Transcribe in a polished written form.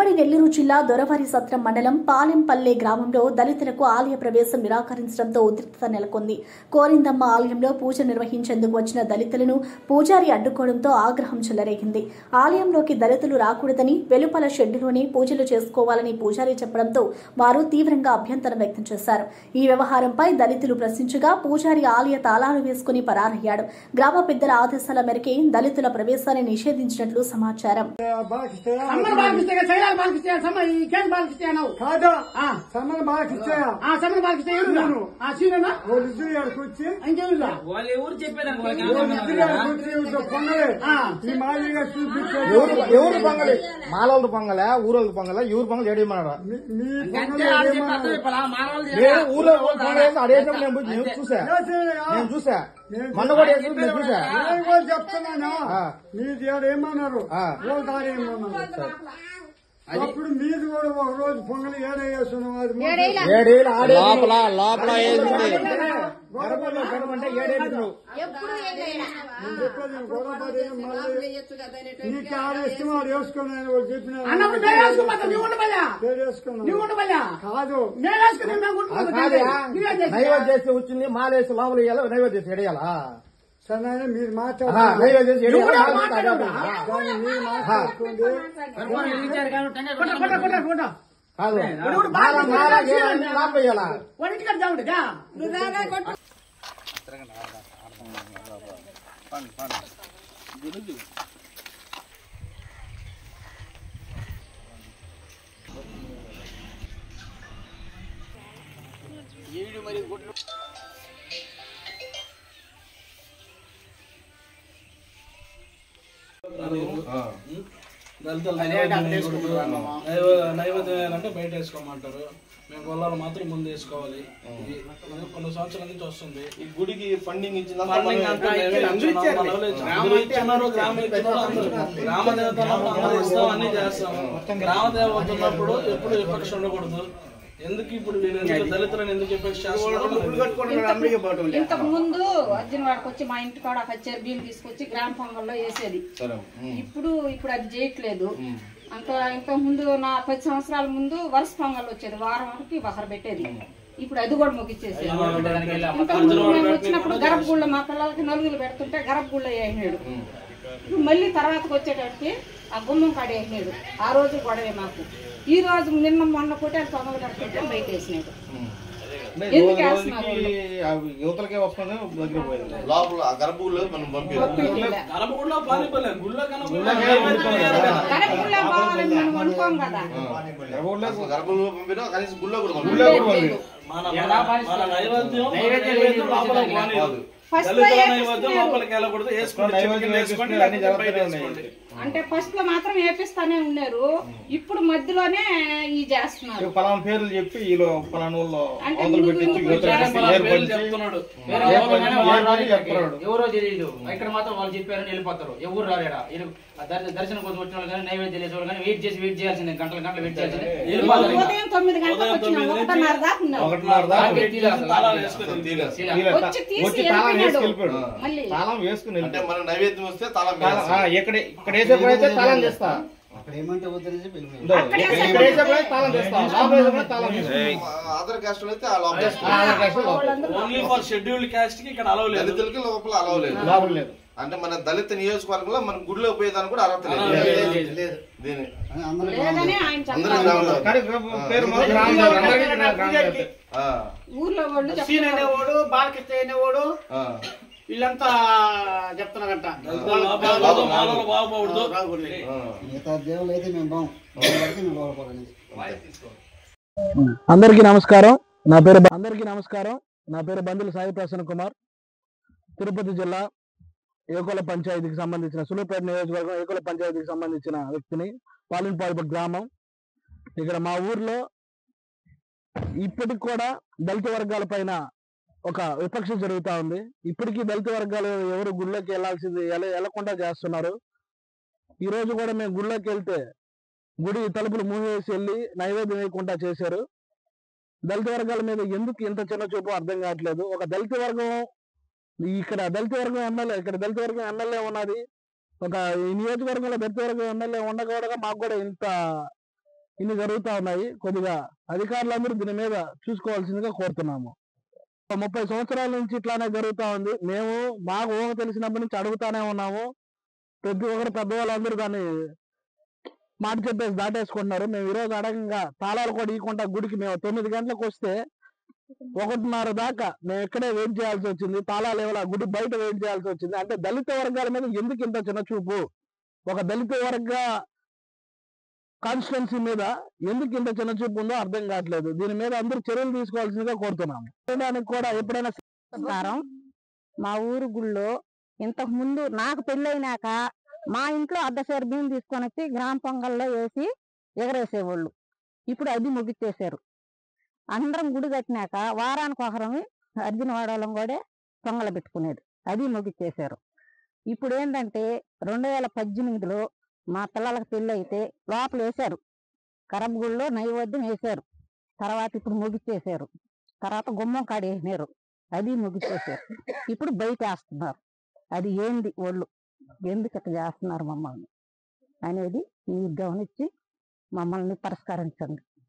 ఉమ్మడి నెల్లూరు జిల్లా దొరవారి సత్రం మండలం పాలెంపల్లె గ్రామంలో దళితులకు ఆలయ ప్రవేశం నిరాకరించడంతో ఉద్రిక్తత నెలకొంది. కోరిందమ్మ ఆలయంలో పూజ నిర్వహించేందుకు వచ్చిన దళితులను పూజారి అడ్డుకోవడంతో ఆగ్రహం చెలరేగింది. ఆలయంలోకి దళితులు రాకూడదని, వెలుపల షెడ్డులోనే పూజలు చేసుకోవాలని పూజారి చెప్పడంతో వారు తీవ్రంగా అభ్యంతరం వ్యక్తం చేశారు. ఈ వ్యవహారంపై దళితులు ప్రశ్నించగా పూజారి ఆలయ తాళాలు వేసుకుని పరారయ్యాడు. గ్రామ పెద్దల ఆదేశాల మేరకే దళితుల ప్రవేశాన్ని నిషేధించినట్లు సమాచారం. ఎవరు పొంగలి మాలవాళ్ళు పొంగలే ఊరోళ్ళు పొంగలే ఎవరు పొంగలు ఏడేమన్నారా ఊళ్ళో అడేసినప్పుడు నేను చూసా మొన్న కూడా చూసా చెప్తున్నాను మీది ఏమన్నారు అప్పుడు మీది కూడా ఒక రోజు పొంగలి లోపల నీకు ఆడేస్తే వాడు వేసుకున్నాను చెప్పిన కాదు నైవేద్యం చేసి వచ్చింది మాలేసి లోపల వేయాలి నైవేద్యం చేసి ఎడేయాలా సరే మీరు మాట్లాడుకోండి నైవేద్యం అంటే బయట వేసుకోమంటారు. మేము గొల్లాలు మాత్రం ముందు వేసుకోవాలి. కొన్ని సంవత్సరాల నుంచి వస్తుంది. ఈ గుడికి ఫండింగ్ ఇచ్చిన గ్రామ దేవతలు ఇస్తాం, అన్ని చేస్తాము. గ్రామ దేవత ఉన్నప్పుడు ఎప్పుడు విపక్ష ఉండకూడదు. ఎందుకు ఇప్పుడు దళితులను ఎందుకు విపక్ష చేస్తున్నారు? ఇంతకు ముందు అర్జున్ వాడికి వచ్చి మా ఇంటి కాడ కచ్చేరి బియ్యం తీసుకొచ్చి గ్రామ పొంగల్లో వేసేది. ఇప్పుడు అది చేయట్లేదు. ఇంతకు ముందు నా 10 సంవత్సరాల ముందు వరుస పొంగల్ వచ్చేది, వారం వరకు ఒకరు పెట్టేది. ఇప్పుడు అది కూడా ముగిచ్చేసేది. ఇంతకు ముందు మేము వచ్చినప్పుడు గర్భగుళ్ళ మా పిల్లలకి నలుగురు పెడుతుంటే గర్భగుళ్ళ వేసినాడు. మళ్ళీ తర్వాతకు వచ్చేటప్పటికి ఆ గుమ్మం కాడ వేసినాడు. ఆ రోజు గొడవే మాకు. ఈ రోజు నిన్న మొన్న కొట్టే పొంగలు కట్టుకుంటే బయట వేసినాడు. ఎందుకు వేస్తున్నారు? యువతలకే వస్తుంది లోపల గర్భగుడిలో మనం అనుకోం కదా. గర్భగుడిలో పంపినా కనీసం గుళ్ళో కూడా అంటే ఫస్ట్ లో మాత్రం వేపిస్తానే ఉన్నారు. ఇప్పుడు మధ్యలోనే ఈ చేస్తున్నారు. పలానా పేర్లు చెప్పి ఎవరో తెలియదు. ఇక్కడ మాత్రం వాళ్ళు చెప్పారని వెళ్ళిపోతారు. ఎవరు రాలేడా దర్శనం కోసం వచ్చిన వాళ్ళు కానీ నైవేద్యం చేసే వాళ్ళు కానీ వెయిట్ చేయాల్సిందే. గంటలు వెయిట్ చేయాల్సిందే. ఉదయం 9 గంటలకు వచ్చిన 1:30 తాళం వేసుకుని అంటే మన నైవేద్యం వస్తే తాళం ఇక్కడ వేసేప్పుడైతే తాళం చేస్తా. అదర్ కాస్ట్ అయితే ఓన్లీ ఫర్ షెడ్యూల్డ్ కాస్ట్ కి ఇక్కడ అలవ్ లేదు. దళితులకి లోపల అలవ్ లేదు. అంటే మన దళిత నియోజకవర్గంలో మన గుడిలో పోయేదానికి కూడా అర్హత లేదు. ఊర్లో అనేవాడు బాలకృష్ణ అనేవాడు వీళ్ళంతా చెప్తున్నారంట. అందరికీ నమస్కారం. నా పేరు బందుల సాయి ప్రసన్న కుమార్. తిరుపతి జిల్లా ఏకోల పంచాయతీకి సంబంధించిన సులుపేట నియోజకవర్గం ఏకోల పంచాయతీకి సంబంధించిన వ్యక్తిని. పాలెంపాడు గ్రామం. ఇక్కడ మా ఊర్లో ఇప్పటికి కూడా దళిత వర్గాల పైన ఒక విపక్ష జరుగుతూ ఉంది. ఇప్పటికీ దళిత వర్గాలు ఎవరు గుళ్ళోకి వెళ్లకుండా చేస్తున్నారు. ఈ రోజు కూడా మేము గుళ్ళోకి వెళ్తే గుడి తలుపులు మూసేసి వెళ్ళి నైవేద్యం వేయకుండా చేశారు. దళిత వర్గాల మీద ఎందుకు ఇంత చిన్న చూపు అర్థం కావట్లేదు. ఒక దళిత వర్గం ఇక్కడ దళిత వర్గం ఎమ్మెల్యే ఉన్నది. ఒక ఈ నియోజకవర్గంలో దళిత వర్గం ఎమ్మెల్యే ఉండకూడగా మాకు కూడా ఇంత ఇన్ని జరుగుతూ ఉన్నాయి. కొద్దిగా అధికారులందరూ దీని మీద చూసుకోవాల్సిందిగా కోరుతున్నాము. 30 సంవత్సరాల నుంచి ఇట్లానే జరుగుతూ ఉంది. మేము మాకు ఊహ తెలిసినప్పటి నుంచి అడుగుతానే ఉన్నాము. ప్రతి ఒక్కరు పెద్దవాళ్ళందరూ దాన్ని మాట చెప్పేసి దాటేసుకుంటున్నారు. మేము ఈరోజు అడగంగా తాళాలు కూడా ఇవ్వకుండా గుడికి మేము 9 గంటలకు వస్తే 1:30 దాకా మేము ఇక్కడే వెయిట్ చేయాల్సి వచ్చింది. తాళాలు ఇవ్వాల, గుడి బయట వెయిట్ చేయాల్సి వచ్చింది. అంటే దళిత వర్గాల మీద ఎందుకు ఇంత చిన్న చూపు? ఒక దళిత వర్గ కాన్స్టిట్యున్సీ మీద ఎందుకు ఇంత చిన్న చూపు ఉందో అర్థం కావట్లేదు. దీని మీద అందరూ చర్యలు తీసుకోవాల్సిందిగా కోరుతున్నాము. చేయడానికి కూడా ఎప్పుడైనా మా ఊరు గుళ్ళో ఇంతకు ముందు నాకు పెళ్ళైనాక మా ఇంట్లో అర్ధసేరు బియ్యం తీసుకొని వచ్చి గ్రామ పొంగల్లో వేసి ఎగరేసేవాళ్ళు. ఇప్పుడు అది ముగిచ్చేశారు. అందరం గుడి కట్టినాక వారానికి ఒకరం అర్జున వాడలం కూడా పొంగలు పెట్టుకునేది, అది ముగిచ్చేశారు. ఇప్పుడు ఏంటంటే 2018లో మా పిల్లలకు పెళ్ళి అయితే లోపల వేశారు, కరబ్ గుళ్ళో నైవేద్యం వేశారు. తర్వాత ఇప్పుడు ముగిచ్చేశారు. తర్వాత గుమ్మం కాడ వేసినారు, అది ముగిచ్చేశారు. ఇప్పుడు బయట వేస్తున్నారు. అది ఏంది వాళ్ళు ఎందుకు ఇట్లా చేస్తున్నారు మమ్మల్ని అనేది మీరు గమనించి మమ్మల్ని పరిష్కరించండి.